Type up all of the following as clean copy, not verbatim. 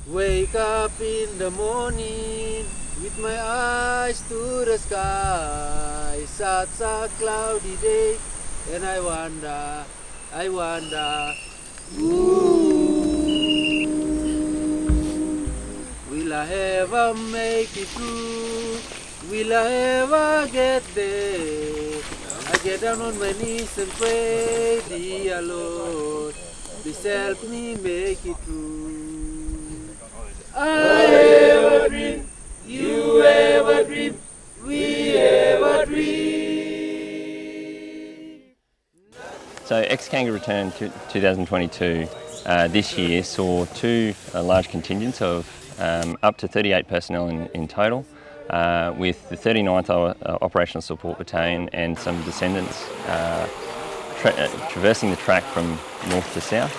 Wake up in the morning with my eyes to the sky. Such a cloudy day, and I wonder, will I ever make it through? Will I ever get there? I get down on my knees and pray, dear Lord, please help me make it through. I ever dream, you ever dream, we ever dream. So ex-Kanga Return 2022 this year saw two large contingents of up to 38 personnel in total, with the 39th Operational Support Battalion and some descendants traversing the track from north to south,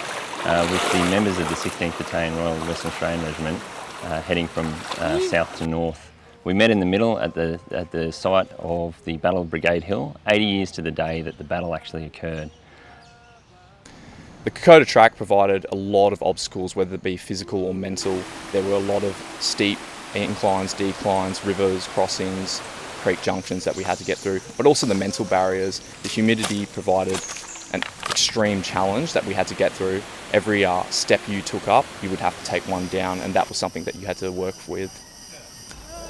with the members of the 16th Battalion Royal Western Australian Regiment heading from south to north. We met in the middle at the site of the Battle of Brigade Hill, 80 years to the day that the battle actually occurred. The Kokoda track provided a lot of obstacles, whether it be physical or mental. There were a lot of steep inclines, declines, rivers, crossings, creek junctions that we had to get through, but also the mental barriers. The humidity provided an extreme challenge that we had to get through. Every step you took up, you would have to take one down, and that was something that you had to work with.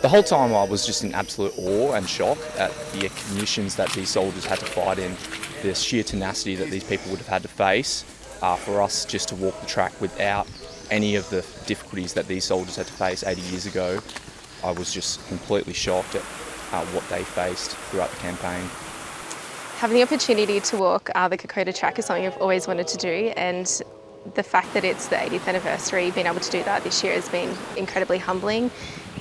The whole time I was just in absolute awe and shock at the conditions that these soldiers had to fight in, the sheer tenacity that these people would have had to face. For us just to walk the track without any of the difficulties that these soldiers had to face 80 years ago, I was just completely shocked at what they faced throughout the campaign. Having the opportunity to walk the Kokoda track is something I've always wanted to do, and the fact that it's the 80th anniversary, being able to do that this year has been incredibly humbling,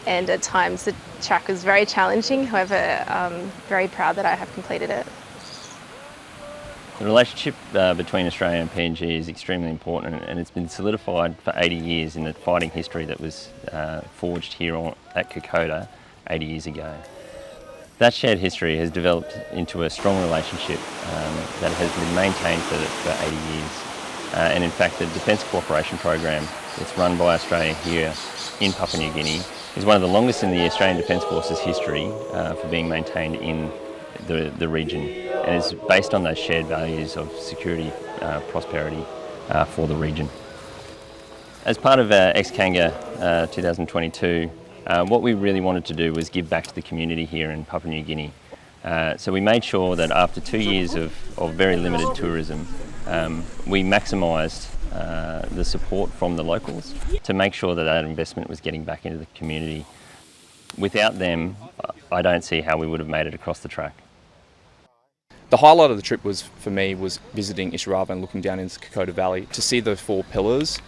and at times the track was very challenging. However, I'm very proud that I have completed it. The relationship between Australia and PNG is extremely important, and it's been solidified for 80 years in the fighting history that was forged here at Kokoda 80 years ago. That shared history has developed into a strong relationship that has been maintained for 80 years. And in fact, the Defence Cooperation Program that's run by Australia here in Papua New Guinea is one of the longest in the Australian Defence Force's history for being maintained in the region, and is based on those shared values of security, prosperity for the region. As part of ex-Kanga 2022, what we really wanted to do was give back to the community here in Papua New Guinea. So we made sure that after 2 years of very limited tourism, we maximised the support from the locals to make sure that that investment was getting back into the community. Without them, I don't see how we would have made it across the track. The highlight of the trip for me was visiting Isharava and looking down into the Kokoda Valley to see the four pillars,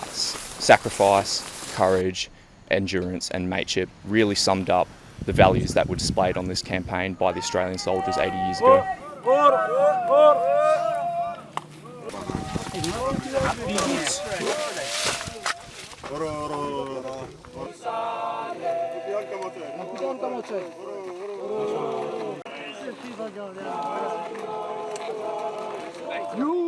sacrifice, courage, endurance and mateship, really summed up the values that were displayed on this campaign by the Australian soldiers 80 years ago. You